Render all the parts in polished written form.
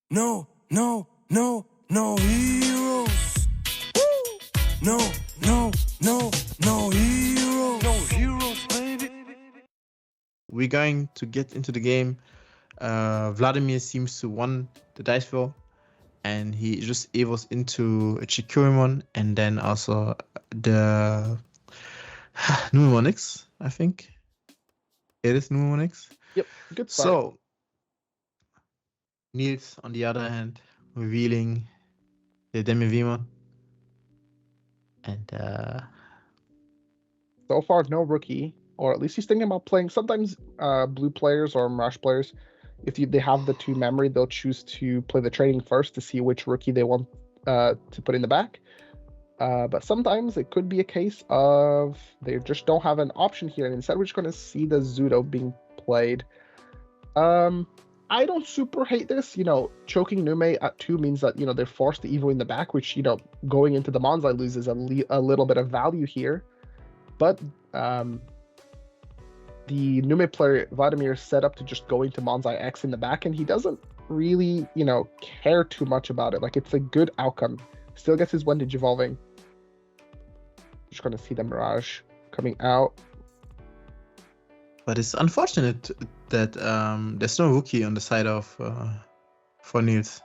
No heroes. No heroes. No heroes, baby. We're going to get into the game. Vladimir seems to won the dice roll, and he just evolves into a Chikurimon, and then also the NUMEMON, I think. It is NUMEMON. Yep, good start. So, Niels, on the other hand, revealing the Demivimon. And so far, no rookie, or at least he's thinking about playing. Sometimes blue players or Mirage players, if they have the 2 memory, they'll choose to play the training first to see which rookie they want to put in the back. But sometimes it could be a case of they just don't have an option here, and instead we're just going to see the Zudo being played. I don't super hate this. Choking Nume at 2 means that, they're forced to Evo in the back, which, going into the Monzai loses a little bit of value here. But the Nume player, Vladimir, is set up to just go into Monzai X in the back, and he doesn't really, care too much about it. Like, it's a good outcome. Still gets his Wendage evolving. Just going to see the Mirage coming out. but it's unfortunate that there's no rookie on the side of for Niels.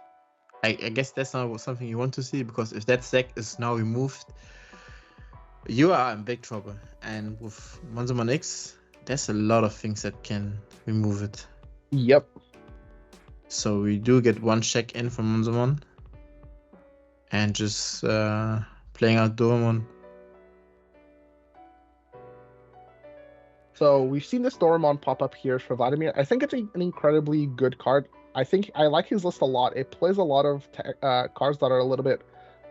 I guess that's not something you want to see, because if that deck is now removed, you are in big trouble. And with Monzomon X, there's a lot of things that can remove it. Yep. So we do get 1 check in from Monzomon, and just playing out Doraemon. So we've seen this Doraemon pop up here for Vladimir. I think it's an incredibly good card. I think I like his list a lot. It plays a lot of cards that are a little bit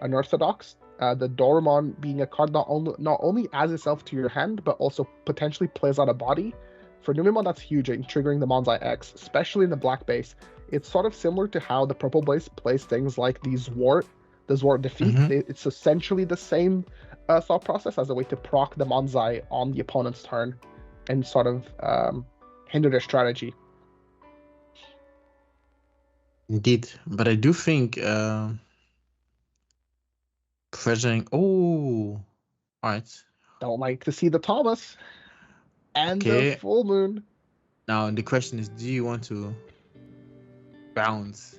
unorthodox. The Doraemon being a card not only adds itself to your hand, but also potentially plays out a body. For NUMEMON, that's huge in triggering the Monzai X, especially in the black base. It's sort of similar to how the purple base plays things like the Zwart defeat. It's essentially the same thought process as a way to proc the Monzai on the opponent's turn and sort of hinder their strategy. Indeed, but I do think pressuring. Oh, alright. Don't like to see the Thomas and Okay. the full moon. Now the question is, do you want to bounce?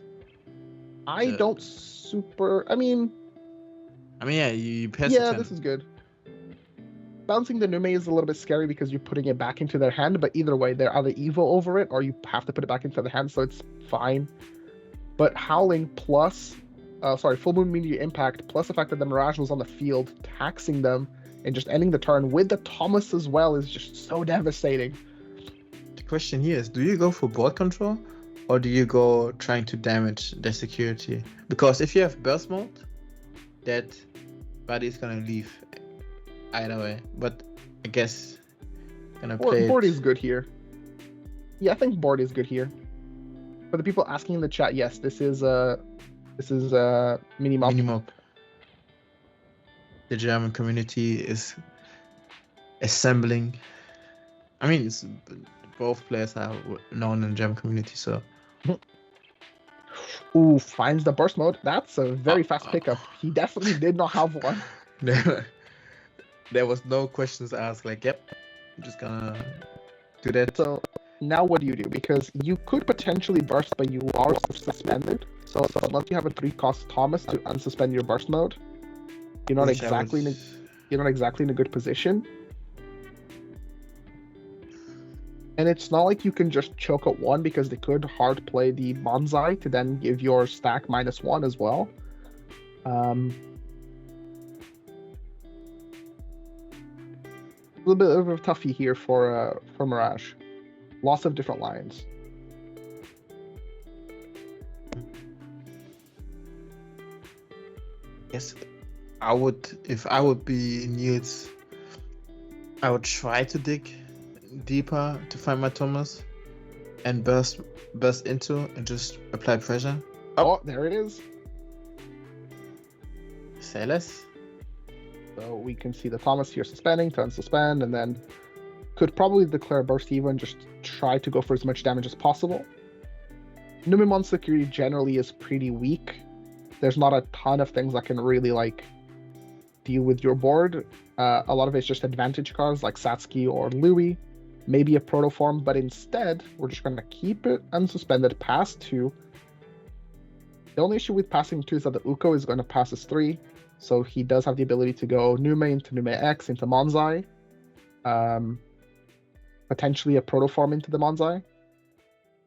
I The- don't super. I mean, yeah, you pass the yeah, turn. this is good. Bouncing the Nume is a little bit scary because you're putting it back into their hand, but either way, they're either evil over it or you have to put it back into their hand, so it's fine. But Howling plus, Full Moon Meteor Impact, plus the fact that the Mirage was on the field, taxing them, and just ending the turn with the Thomas as well is just so devastating. The question here is, do you go for board control, or do you go trying to damage their security? Because if you have burst mode, that body is gonna leave either way. But I guess gonna play Board it. is good here. Yeah, I think board is good here. For the people asking in the chat, yes, this is mini mob. Minimum. The German community is assembling. I mean, both players are known in the German community, so Ooh, finds the burst mode. That's a very fast pickup. He definitely did not have one. there was no questions asked. Like, yep, I'm just gonna do that. So now what do you do? Because you could potentially burst, but you are suspended. So unless you have a 3-cost Thomas to unsuspend your burst mode, you're not Which I exactly in a good position. And it's not like you can just choke at 1, because they could hard play the Monzai to then give your stack -1 as well. A little bit of a toughie here for Mirage. Lots of different lines. Yes, I would. If I would be Niels, I would try to dig deeper to find my Thomas and burst into and just apply pressure. Oh, there it is. Say less. So we can see the Thomas here suspending, to unsuspend, and then could probably declare burst even, just try to go for as much damage as possible. NUMEMON security generally is pretty weak. There's not a ton of things that can really like deal with your board. A lot of it's just advantage cards like Satsuki or Louis, maybe a protoform, but instead we're just going to keep it unsuspended, pass 2. The only issue with passing 2 is that the Uko is going to pass as 3, so he does have the ability to go Nume into Nume X into Monzai, potentially a protoform into the Monzai.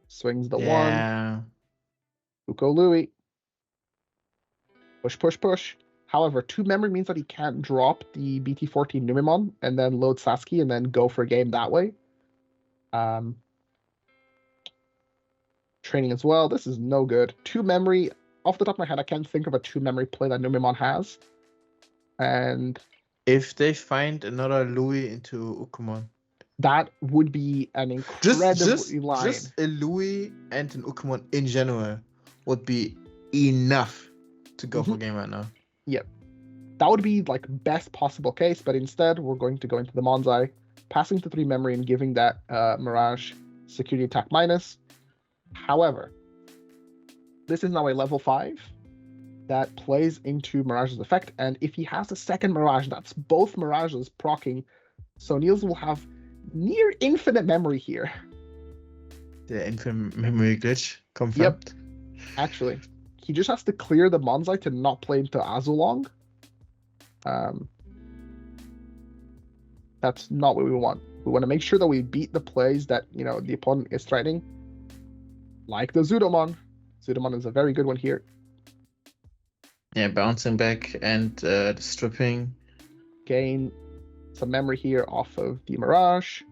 Swings the 1. Uko Louis. Push, push, push. However, 2 memory means that he can't drop the BT14 NUMEMON and then load Satsuki and then go for game that way. Training as well. This is no good. 2 memory. Off the top of my head, I can't think of a 2 memory play that NUMEMON has. And if they find another Louis into Ukumon, that would be an incredible line. Just a Louis and an Ukumon in general would be enough to go for game right now. Yep. That would be like best possible case, but instead we're going to go into the Monzai, passing to 3 memory and giving that Mirage security attack minus. However, this is now a level 5 that plays into Mirage's effect, and if he has a second Mirage, that's both Mirages proccing, so Niels will have near infinite memory here. The infinite memory glitch confirmed. Yep. Actually, he just has to clear the Monzai to not play into Azulong. That's not what we want. We want to make sure that we beat the plays that, you know, the opponent is threatening. Like the Zudomon. Zudomon is a very good one here. Yeah, bouncing back and stripping. Gain some memory here off of the Mirage.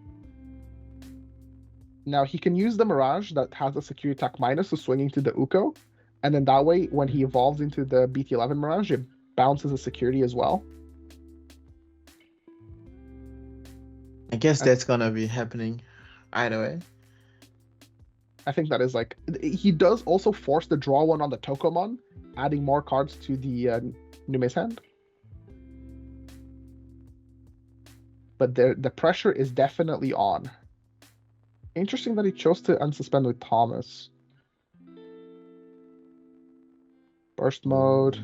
Now he can use the Mirage that has a security attack minus, so swinging to the Uko. And then that way, when he evolves into the BT11 Mirage, it bounces a security as well. I guess that's gonna be happening either way. I think that is like... He does also force the draw 1 on the Tokomon, adding more cards to the Nume's hand. But the pressure is definitely on. Interesting that he chose to unsuspend with Thomas. Burst mode.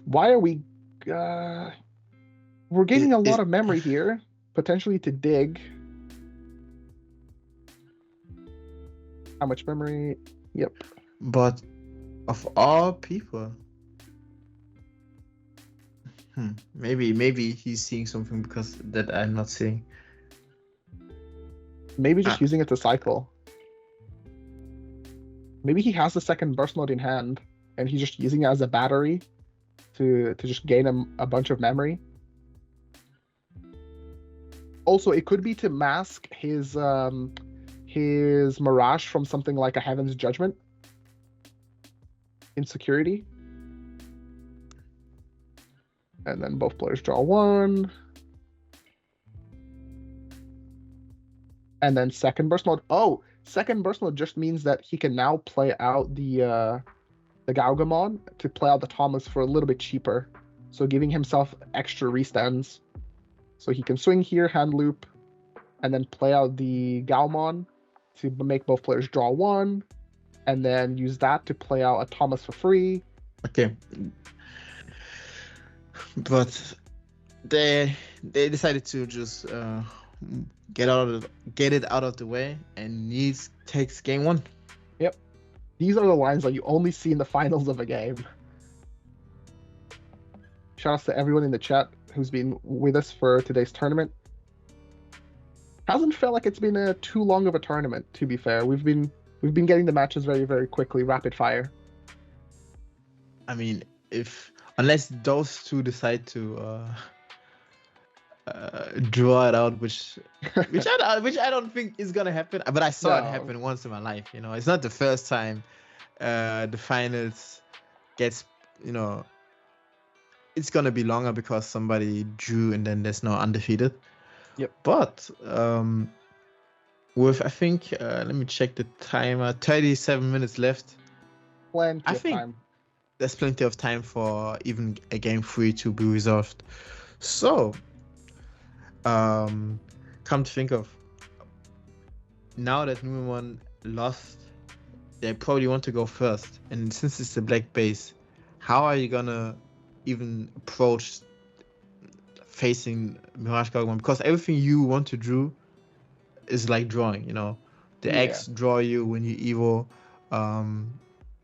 Why are we... we're gaining a lot of memory here. Potentially to dig. How much memory? Yep. But of all people... Maybe he's seeing something because that I'm not seeing. Maybe just using it to cycle. Maybe he has the second burst mode in hand, and he's just using it as a battery to just gain a bunch of memory. Also, it could be to mask his Mirage from something like a Heaven's Judgment. Insecurity. And then both players draw 1. And then second burst mode. Oh, second burst mode just means that he can now play out the Gaugamon to play out the Thomas for a little bit cheaper. So giving himself extra restands. So he can swing here, hand loop, and then play out the Gaumon to make both players draw 1. And then use that to play out a Thomas for free. Okay. But they decided to just get it out of the way, and Niels takes game 1. Yep. These are the lines that you only see in the finals of a game. Shout outs to everyone in the chat who's been with us for today's tournament. Hasn't felt like it's been too long of a tournament, to be fair. We've been getting the matches very, very quickly, rapid fire. I mean, unless those two decide to draw it out, which I don't think is gonna happen. But I saw it happen once in my life. You know, it's not the first time the finals gets. You know, it's gonna be longer because somebody drew and then there's no undefeated. Yep. But with I think let me check the timer. 37 minutes left. Plenty of time. There's plenty of time for even a game 3 to be resolved. So, come to think of, now that NUMEMON lost they probably want to go first. And since it's the black base, how are you gonna even approach facing Mirage Gargomon? Because everything you want to do is like drawing, you know. The Yeah. X draw you when you evo.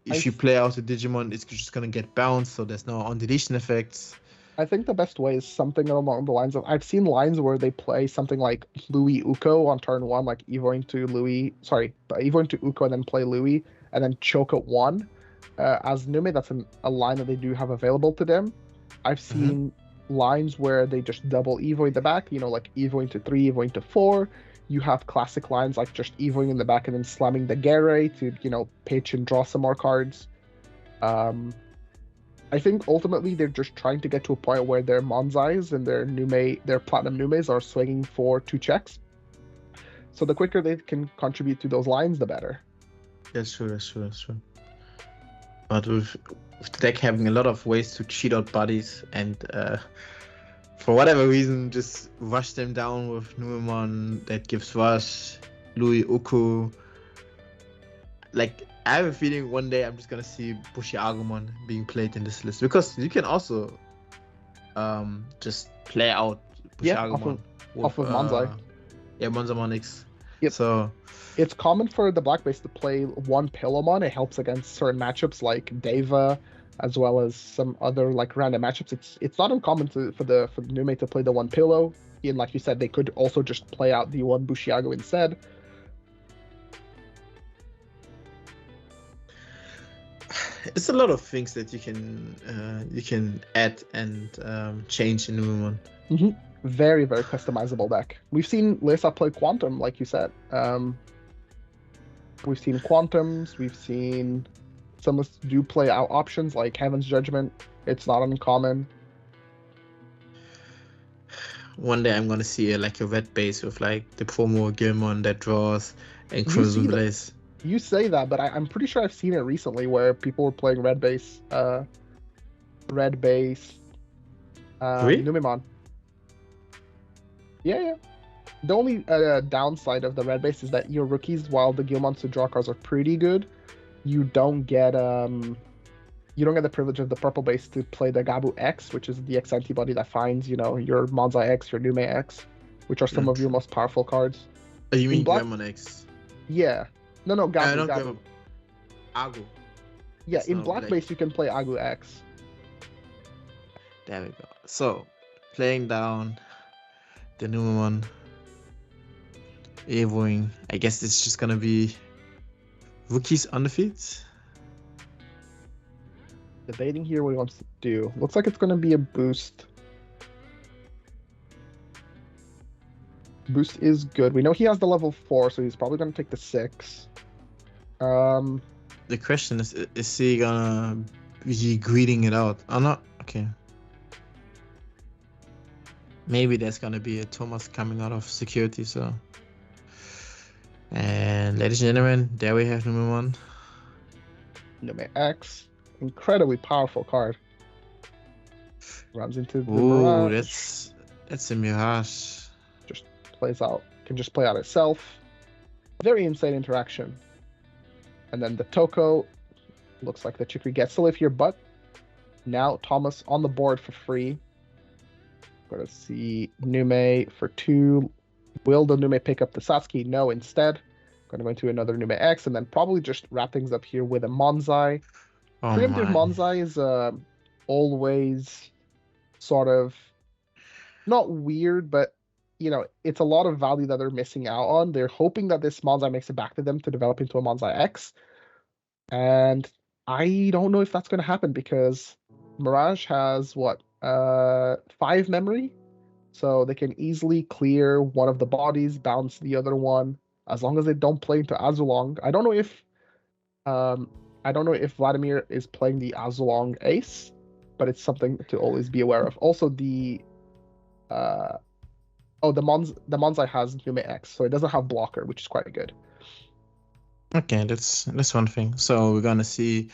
If you play out a Digimon, it's just gonna get bounced, so there's no on deletion effects. I think the best way is something along the lines of, I've seen lines where they play something like Louis Uko on turn 1, like Evo into Uko and then play Louis and then choke at 1. As Nume, that's a line that they do have available to them. I've seen lines where they just double Evo in the back, you know, like Evo into 3, Evo into 4. You have classic lines like just Evoing in the back and then slamming the Gare to, you know, pitch and draw some more cards. I think ultimately they're just trying to get to a point where their Monzais and their Platinum Numes are swinging for 2 checks. So the quicker they can contribute to those lines, the better. That's true. But with the deck having a lot of ways to cheat out bodies and for whatever reason just rush them down with NUMEMON that gives rush, Louis Uku. Like, I have a feeling one day I'm just gonna see burakakca being played in this list, because you can also just play out burakakca off of Monzai. Yeah, Monzamon X. Yep. So it's common for the black base to play 1 Pillowmon. It helps against certain matchups like Deva, as well as some other like random matchups. It's not uncommon for the Nume to play the 1 Pillow. And like you said, they could also just play out the 1 burakakca instead. it's a lot of things that you can add and change in NUMEMON. Very, very customizable deck. We've seen Lisa play Quantum, like you said. We've seen Quantums. We've seen some do play out options like Heaven's Judgment. It's not uncommon. One day I'm gonna see a red base with like the promo Gilmon that draws and Crimson Blaze. You say that, but I'm pretty sure I've seen it recently where people were playing red base NUMEMON. Yeah. The only downside of the red base is that your rookies, while the Gilmons to draw cards are pretty good, you don't get the privilege of the purple base to play the Gabu X, which is the X antibody that finds, your Monzai X, your Nume X, which are some of your most powerful cards. Oh, you mean Gilmon X? Yeah. No, Gabu. Gabu. Agu. Yeah, in black base you can play Agu X. There we go. So, playing down the NUMEMON, Evoing. I guess it's just gonna be rookies on the field. Debating here what he wants to do. Looks like it's gonna be a boost. Boost is good. We know he has the level 4, so he's probably gonna take the 6. The question is he gonna be greeting it out? Oh no, okay. Maybe there's gonna be a Thomas coming out of security, so. And ladies and gentlemen, there we have NUMEMON. Nume X. Incredibly powerful card. Runs into the Mirage. That's a Mirage. Just plays out. Can just play out itself. Very insane interaction. And then the Toko. Looks like the Chicory gets to live here, but now Thomas on the board for free. Gonna see Nume for 2. Will the Nume pick up the Satsuki? No, instead. Gonna go into another Nume X and then probably just wrap things up here with a Monzai. Preemptive Monzai is always sort of not weird, but it's a lot of value that they're missing out on. They're hoping that this Monzai makes it back to them to develop into a Monzai X. And I don't know if that's going to happen because Mirage has 5 memory, so they can easily clear one of the bodies, bounce the other one, as long as they don't play into Azulong. I don't know if Vladimir is playing the Azulong Ace, but it's something to always be aware of. Also, the Monzai has Nume X, so it doesn't have blocker, which is quite good. Okay, that's one thing. So we're gonna see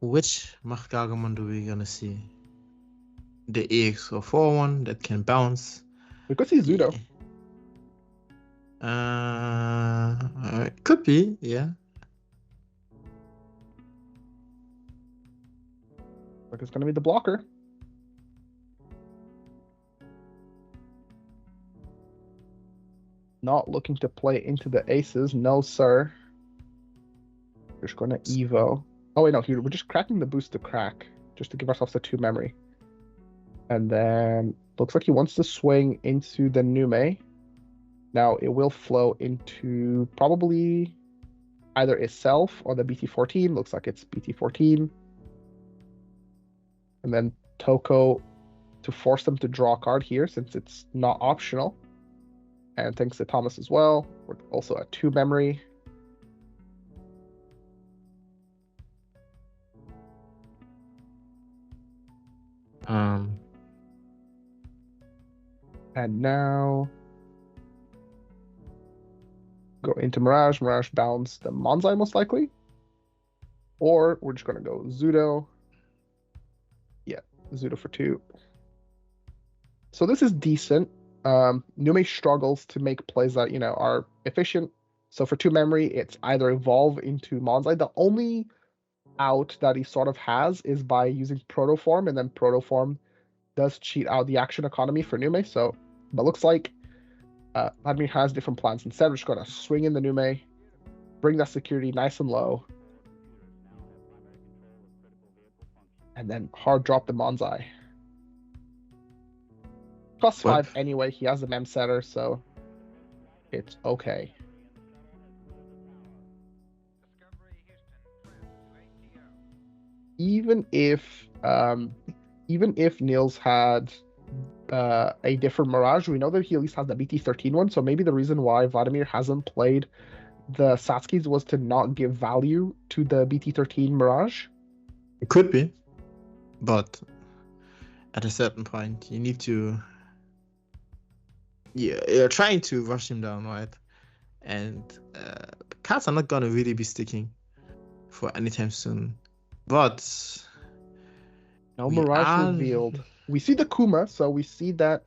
which Machtgagamon do we gonna see? The EX04 one that can bounce. We could see Zudo. Could be, yeah. Like it's gonna be the blocker. Not looking to play into the aces, no sir. We're just gonna Evo. Oh wait, no, here we're just cracking the boost to crack, just to give ourselves a 2 memory. And then looks like he wants to swing into the Nume. Now it will flow into probably either itself or the BT14. Looks like it's BT14. And then Toko to force them to draw a card here since it's not optional. And thanks to Thomas as well. We're also at 2 memory. And now go into Mirage. Mirage bounds the Manzai most likely. Or we're just going to go Zudo. Yeah, Zudo for 2. So this is decent. Nume struggles to make plays that, are efficient. So for 2 memory, it's either evolve into Manzai. The only out that he sort of has is by using Protoform, and then Protoform does cheat out the action economy for Nume. So, but looks like Vladimir has different plans. Instead, we're just going to swing in the Nume, bring that security nice and low, and then hard drop the Manzai. Plus 5 anyway, he has the mem setter, so it's okay. Even if Niels had a different Mirage, we know that he at least has the BT13 one, so maybe the reason why Vladimir hasn't played the Satskis was to not give value to the BT13 Mirage. It could be, but at a certain point, you need to. Yeah, you're trying to rush him down, right? And cards are not gonna really be sticking for anytime soon. But no Mirage revealed. We see the Kuma, so we see that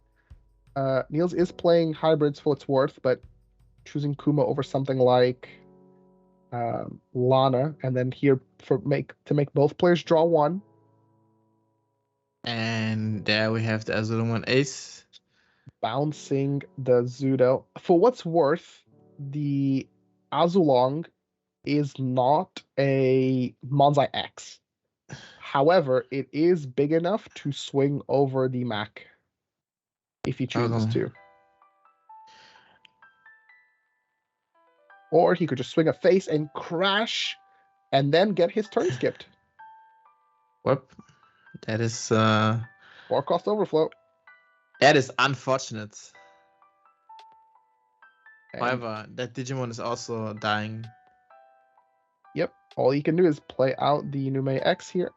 Niels is playing hybrids for its worth, but choosing Kuma over something like Lana, and then here to make both players draw 1. And there we have the Azulumon Ace. Bouncing the Zudo. For what's worth, the Azulong is not a Manzai X. However, it is big enough to swing over the Mac if he chooses to. Or he could just swing a face and crash and then get his turn skipped. Whoop. That is 4-cost overflow. That is unfortunate. However, that Digimon is also dying. Yep. All you can do is play out the Nume X here.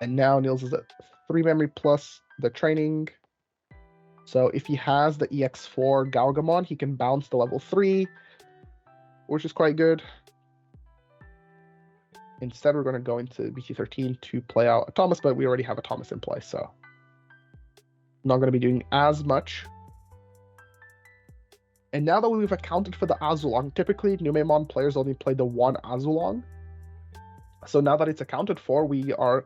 And now Niels is at 3 memory plus the training. So if he has the EX4 Galgamon, he can bounce to level 3, which is quite good. Instead, we're going to go into BT13 to play out a Thomas, but we already have a Thomas in play, so not going to be doing as much. And now that we've accounted for the Azulong, typically NUMEMON players only play the 1 Azulong. So now that it's accounted for, we are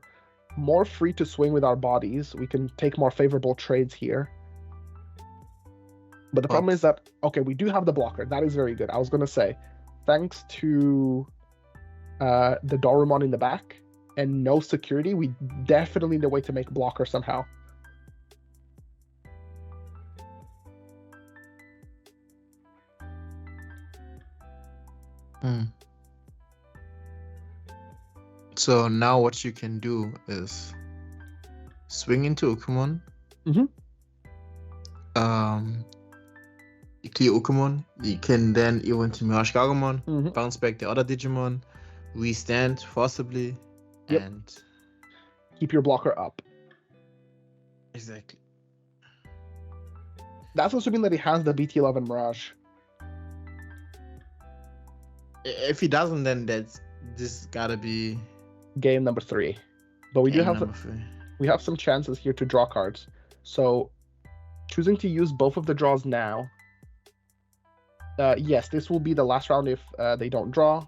more free to swing with our bodies. We can take more favorable trades here. But the problem is that, okay, we do have the blocker. That is very good. I was going to say, thanks to the Dorumon in the back and no security, we definitely need a way to make blocker somehow. So now what you can do is swing into Ukumon. You clear Ukumon. You can then you went to Mirage Gargomon, bounce back the other Digimon, restand forcibly, and keep your blocker up. Exactly. That's assuming that he has the BT11 Mirage. If he doesn't, then this gotta be game number 3. But we do have we have some chances here to draw cards. So choosing to use both of the draws now Yes, this will be the last round if they don't draw.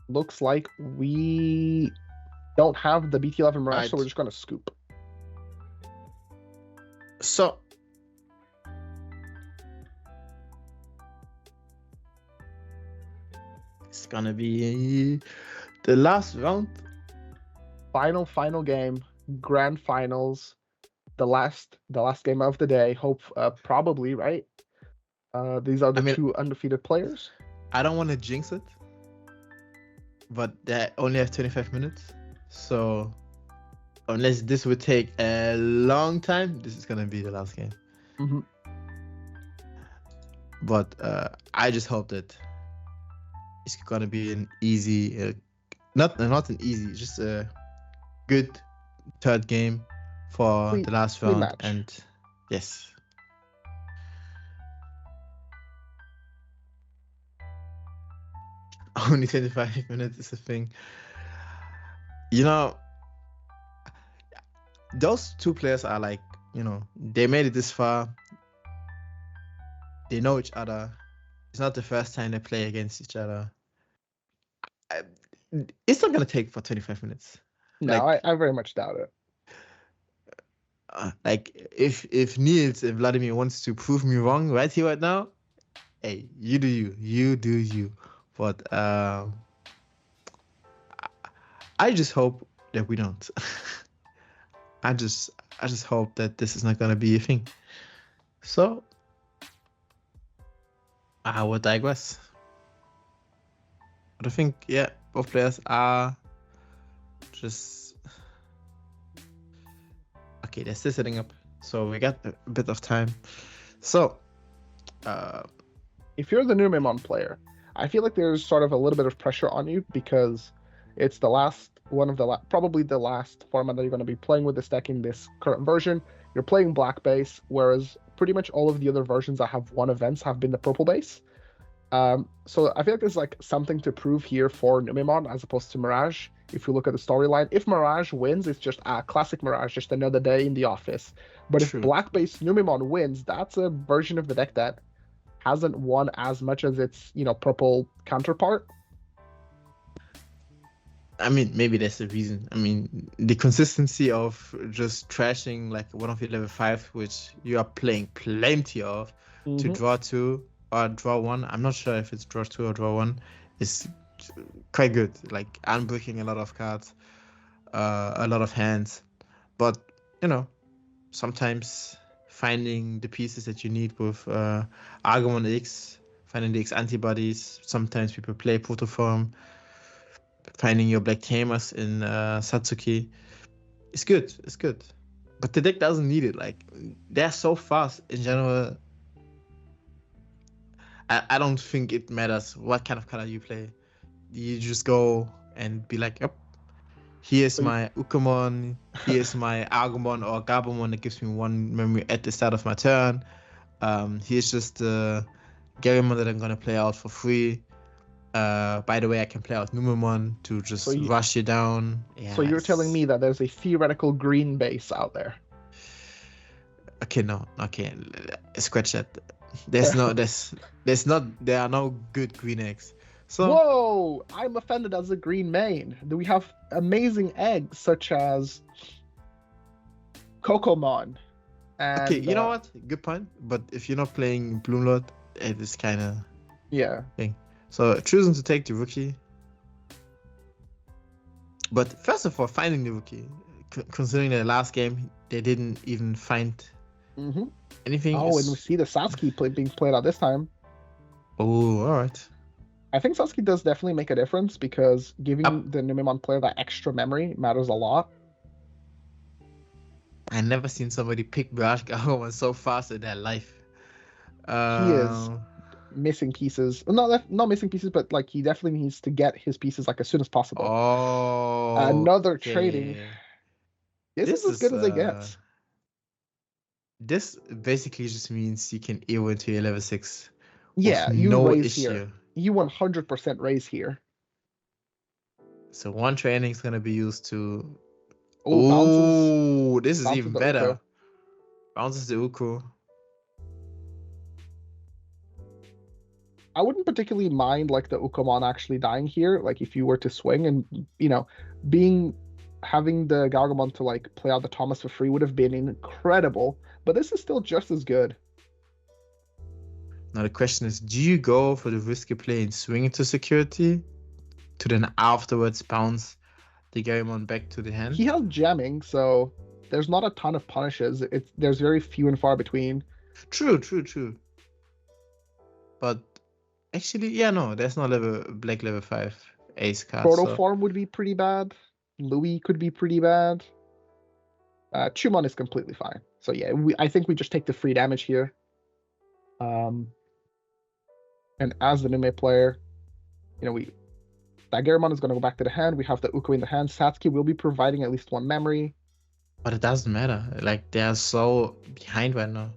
Looks like we don't have the BT11 Mirage, so we're just gonna scoop. So it's gonna be the last round. Final game, grand finals, the last game of the day. Hope probably right. These are the two undefeated players. I don't want to jinx it, but they only have 25 minutes, so unless this would take a long time, this is gonna be the last game. Mm-hmm. But I just hope that it's gonna be an easy, not an easy, just a good third game for the last round. Match. And yes. Only 25 minutes is a thing. You know, those two players are like, they made it this far. They know each other. It's not the first time they play against each other. It's not gonna take for 25 minutes. No, I very much doubt it. Like if Niels and Vladimir wants to prove me wrong right here right now, hey, you do you. But I just hope that we don't. I just hope that this is not gonna be a thing. So I would digress. But I think, yeah, both players are just okay. They're still setting up, so we got a bit of time. So, if you're the NUMEMON player, I feel like there's sort of a little bit of pressure on you because it's the last one of the probably the last format that you're going to be playing with this deck in this current version. You're playing black base, whereas pretty much all of the other versions that have won events have been the purple base. So I feel like there's like something to prove here for NUMEMON as opposed to Mirage. If you look at the storyline, if Mirage wins, it's just a classic Mirage, just another day in the office. But if black base NUMEMON wins, that's a version of the deck that hasn't won as much as its purple counterpart. I mean, maybe that's the reason. I mean, the consistency of just trashing like one of your level 5, which you are playing plenty of, to draw 2 or draw 1. I'm not sure if it's draw 2 or draw 1. Is quite good. Like unbreaking a lot of cards, a lot of hands. But sometimes finding the pieces that you need with Argomon X, finding the X antibodies. Sometimes people play Protoform. Finding your black tamers in Satsuki. It's good. But the deck doesn't need it. Like, they're so fast in general. I don't think it matters what kind of color you play. You just go and be like, yep, here's my Ukamon, here's my Agumon or Gabumon that gives me 1 memory at the start of my turn. Here's just the Garymon that I'm gonna play out for free. By the way, I can play out NUMEMON to just rush you down. So you're telling me that there's a theoretical green base out there? Okay, scratch that. There are no good green eggs. So whoa, I'm offended as a green main. We have amazing eggs such as Kokomon. And, okay, you know what? Good point. But if you're not playing Bloomlord, it is kind of thing. So choosing to take the rookie. But first of all, finding the rookie, considering the last game they didn't even find anything. Oh, and we see the Satsuki being played out this time. Oh, all right. I think Satsuki does definitely make a difference because giving the NUMEMON player that extra memory matters a lot. I never seen somebody pick Mirage Gahoma so fast in their life. He is missing pieces. Not missing pieces, but like he definitely needs to get his pieces like as soon as possible. Oh, another trading. This is as good as it gets. This basically just means you can evo into your level 6. Yeah, you no raise issue. here. You 100% raise here. So 1 training is gonna be used to. Oh, this is even better. Bounces the Uku. I wouldn't particularly mind like the Ukomon actually dying here. Like if you were to swing and having the Gargomon to like play out the Thomas for free would have been incredible. But this is still just as good. Now the question is, do you go for the risky play and swing into security to then afterwards bounce the Gargomon back to the hand? He has jamming, so there's not a ton of punishes. There's very few and far between. True. But actually, yeah, no, there's no black level 5 ace card. Protoform would be pretty bad. Louis could be pretty bad. Chumon is completely fine. So yeah, I think we just take the free damage here. And as the Nume player, that Garromon is going to go back to the hand. We have the Uko in the hand. Satsuki will be providing at least one memory. But it doesn't matter. Like, they are so behind right now.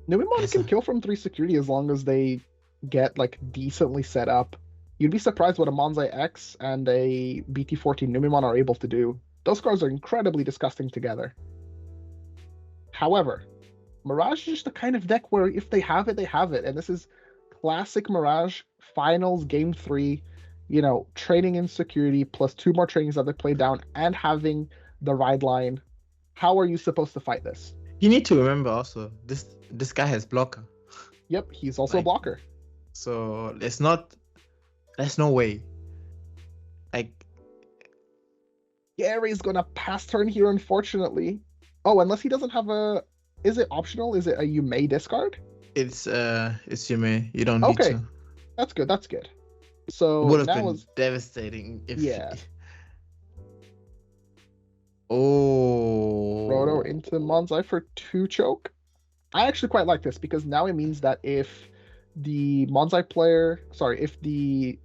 NUMEMON can kill from 3 security as long as they get like decently set up. You'd be surprised what a Monzai X and a BT14 NUMEMON are able to do. Those cards are incredibly disgusting together. However, Mirage is just the kind of deck where if they have it, they have it. And this is classic Mirage finals game 3, training in security plus 2 more trainings that they play down and having the ride line. How are you supposed to fight this? You need to remember also, this guy has blocker. Yep, he's also a blocker. So there's no way. Like, Gary's gonna pass turn here, unfortunately. Oh, unless he doesn't have a. Is it optional? Is it a you may discard? It's you may. You don't need to. That's good. So would have been devastating if. Yeah. Oh. Roto into Monzai for 2 choke. I actually quite like this because now it means that if the if the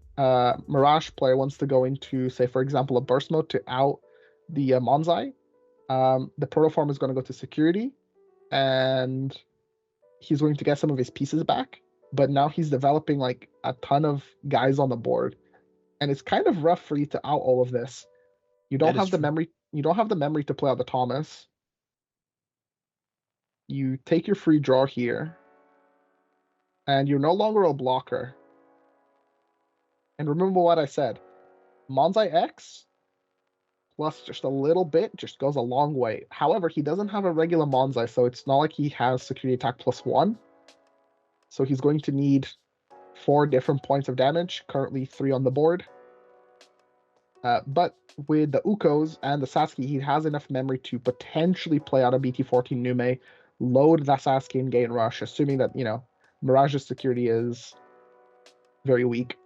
Mirage player wants to go into, say, for example, a burst mode to out the Monzai, the Protoform is going to go to security, and he's going to get some of his pieces back. But now he's developing like a ton of guys on the board, and it's kind of rough for you to out all of this. You don't have the memory. You don't have the memory to play out the Thomas. You take your free draw here, and you're no longer a blocker. And remember what I said. Monzai X plus just a little bit just goes a long way. However, he doesn't have a regular Monzai, so it's not like he has security attack +1. So he's going to need 4 different points of damage, currently 3 on the board. But with the Ukos and the Sasuke, he has enough memory to potentially play out a BT14 Nume, load that Sasuke and gain rush, assuming that, Mirage's security is very weak.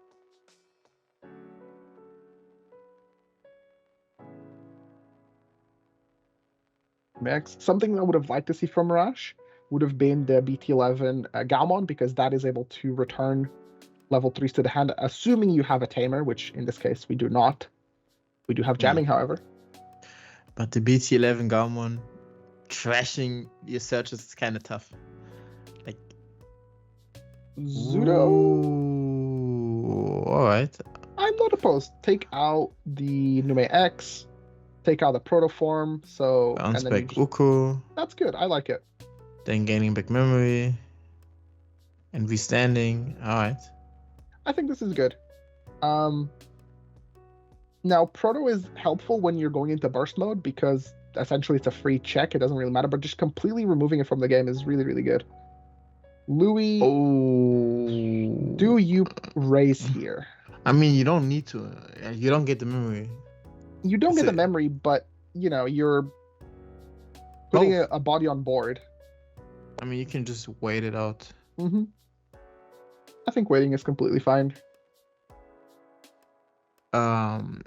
Next, something I would have liked to see from Mirage would have been the BT11 Gaomon, because that is able to return level 3s to the hand, assuming you have a Tamer, which in this case we do not. We do have jamming, however. But the BT11 Gaomon trashing your searches is kind of tough. Like, Zudo. Alright. I'm not opposed. Take out the Nume X, take out the Protoform, so bounce back Uko. That's good. I like it. Then gaining back memory. And restanding. Alright. I think this is good. Now, Proto is helpful when you're going into burst mode because essentially it's a free check. It doesn't really matter, but just completely removing it from the game is really, really good. Louis, do you raise here? I mean, you don't need to. You don't get the memory. You don't get the memory, but, you're putting a body on board. I mean, you can just wait it out. Mm-hmm. I think waiting is completely fine. The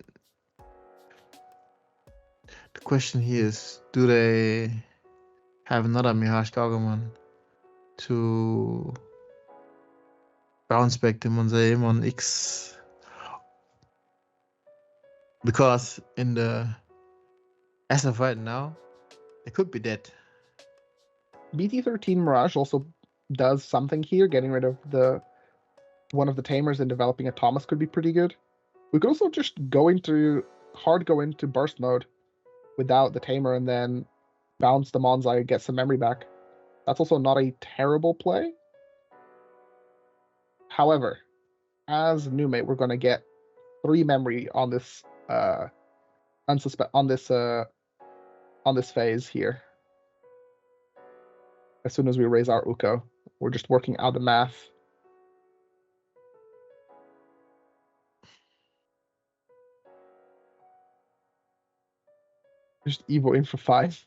question here is, do they have another Mirage Gargomon to bounce back the NUMEMON X? Because as of right now, it could be dead. BT13 Mirage also does something here, getting rid of one of the Tamers and developing a Thomas could be pretty good. We could also just go into burst mode without the Tamer and then bounce the Monzai, get some memory back. That's also not a terrible play. However, as Nume, we're gonna get 3 memory on this on this phase here. As soon as we raise our Uko, we're just working out the math. Just Evo in for 5,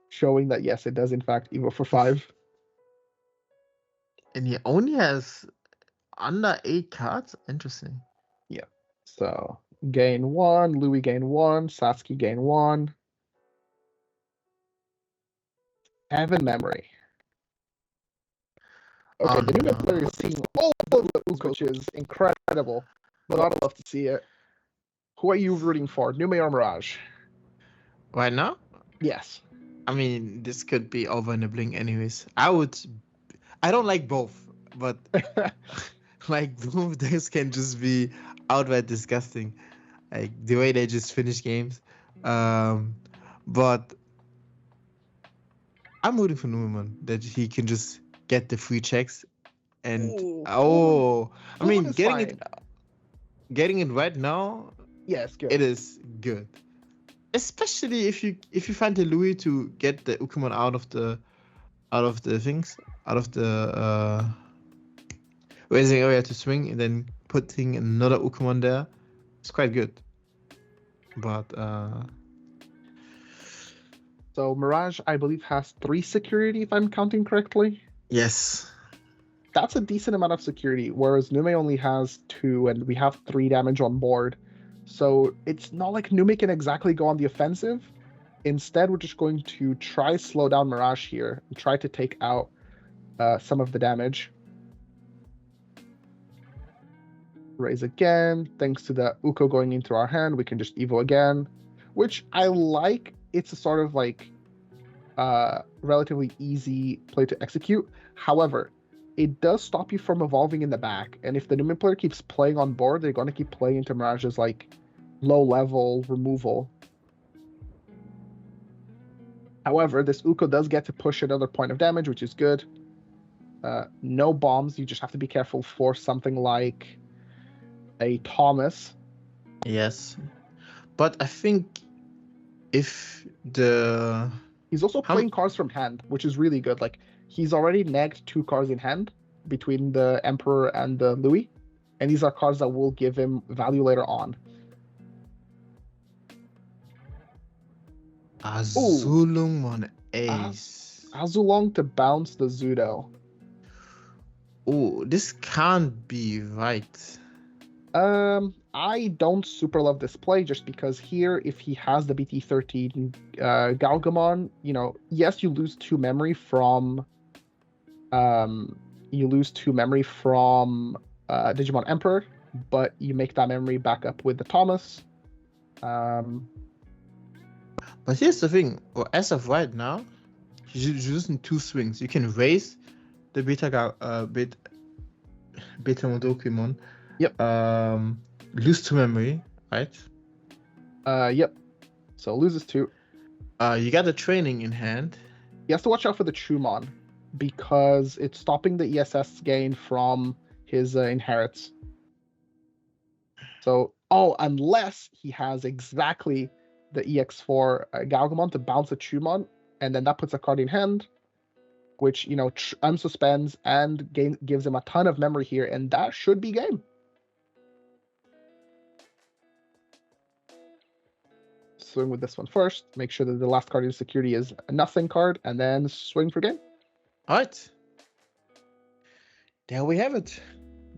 showing that yes, it does in fact Evo for 5. And he only has under 8 cards? Interesting. Yeah. So gain 1, Louis gain 1, Satsuki gain 1. 7 memory. Okay, the Nume player is seeing all of the Uko, which is incredible. But I'd love to see it. Who are you rooting for, Nume or Mirage? Right now? Yes. I mean, this could be over in a blink anyways. I don't like both, but like both of those can just be outright disgusting. Like the way they just finish games. But I'm rooting for NUMEMON, that he can just get the free checks and I mean getting it right now, yes, good. it is good. Especially if you find the Louis to get the Ukumon out of the raising area to swing and then putting another Ukumon there. It's quite good. But so Mirage, I believe, has 3 security, if I'm counting correctly. yes. That's a decent amount of security, whereas Nume only has 2, and we have 3 damage on board. So it's not like Nume can exactly go on the offensive. Instead, we're just going to try slow down Mirage here and try to take out some of the damage. Raise again. Thanks to the Uko going into our hand, we can just Evo again, which I like. It's a sort of like relatively easy play to execute. However, it does stop you from evolving in the back. And if the Numen player keeps playing on board, they're going to keep playing into Mirage's like low level removal. However, this Uko does get to push another point of damage, which is good. No bombs. You just have to be careful for something like a Thomas. Yes. But I think if the... He's also playing cards from hand, which is really good. Like, he's already nagged 2 cards in hand between the Emperor and the Louis. And these are cards that will give him value later on. Azulung on ace. Azulong to bounce the Zudo. Oh, this can't be right. I don't super love this play just because here, if he has the BT13 Galgamon, you know, yes, you lose 2 memory from Digimon Emperor, but you make that memory back up with the Thomas. But here's the thing, well, as of right now, you're using 2 swings. You can raise the Beta Modokimon. Yep. Lose 2 memory, right? Yep. So loses 2. You got the training in hand. He has to watch out for the Chumon because it's stopping the ESS gain from his inherits. So, unless he has exactly the EX4 Galgamon to bounce a Chumon, and then that puts a card in hand, which, you know, unsuspends and gives him a ton of memory here, and that should be game. Swing with this one first. Make sure that the last card in security is a nothing card, and then swing for game. All right. There we have it.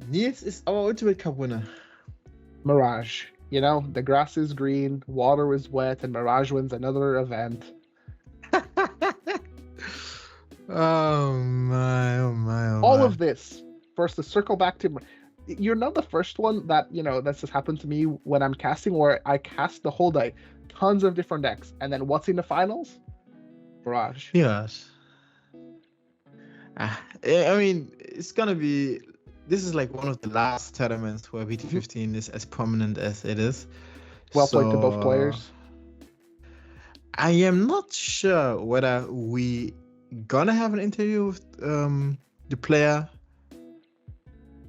Niels is our Ultimate Cup winner. Mirage. You know, the grass is green, water is wet, and Mirage wins another event. Oh my. All of this, first to circle back to... You're not the first one that, you know, that's just happened to me when I'm casting, where I cast the whole day. Tons of different decks. And then what's in the finals? Mirage. Yes. I mean, it's gonna be... This is like one of the last tournaments where BT15 is as prominent as it is. Well played to both players. I am not sure whether we gonna have an interview with the player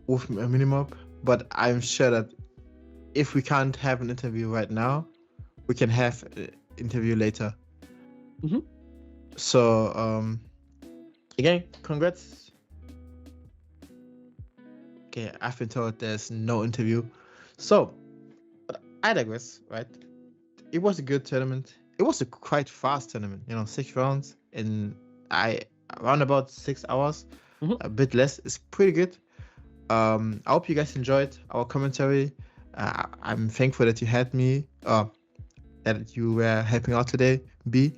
with a minimum, but I'm sure that if we can't have an interview right now, we can have an interview later. Mhm. So again, congrats. Okay, I've been told there's no interview, so but I digress. Right, it was a good tournament. It was a quite fast tournament. 6 rounds in around about 6 hours. Mhm. A bit less. It's pretty good. I hope you guys enjoyed our commentary. I'm thankful that you had me. That you were helping out today, B.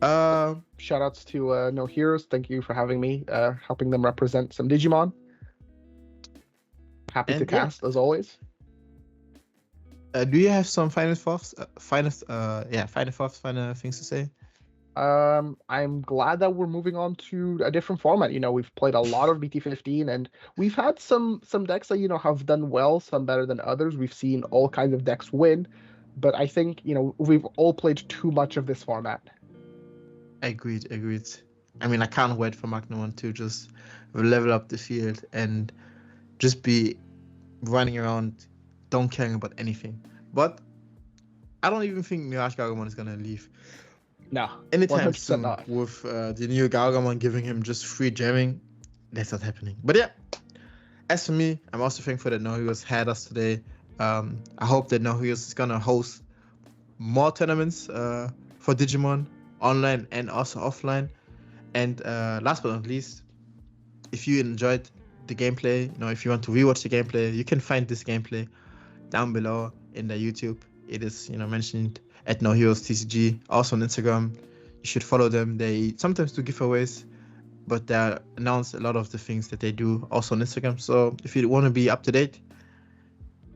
Shout outs to noHEROES. Thank you for having me, helping them represent some Digimon. Happy to And yeah. cast as always. Do you have some final thoughts? Final things to say? I'm glad that we're moving on to a different format. We've played a lot of BT15, and we've had some decks that have done well, some better than others. We've seen all kinds of decks win, but I think we've all played too much of this format. Agreed. I mean, I can't wait for Magnum to just level up the field and just be running around, don't caring about anything. But I don't even think Mirage Gargamon is gonna leave No, anytime 100% soon. not. With the new Gargamon giving him just free jamming, that's not happening. But yeah, as for me, I'm also thankful that noHEROES had us today. I hope that noHEROES is gonna host more tournaments for Digimon online and also offline. And last but not least, if you enjoyed the gameplay, if you want to rewatch the gameplay, you can find this gameplay down below in the YouTube. It is mentioned at noHEROES TCG, also on Instagram. You should follow them. They sometimes do giveaways, but they announce a lot of the things that they do also on Instagram. So if you want to be up to date,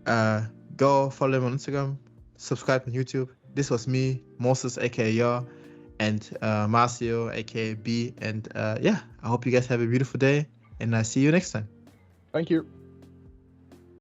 go follow them on Instagram, subscribe on YouTube. This was me, Moses aka Ya, and Marcio aka B. And I hope you guys have a beautiful day, and I see you next time. Thank you.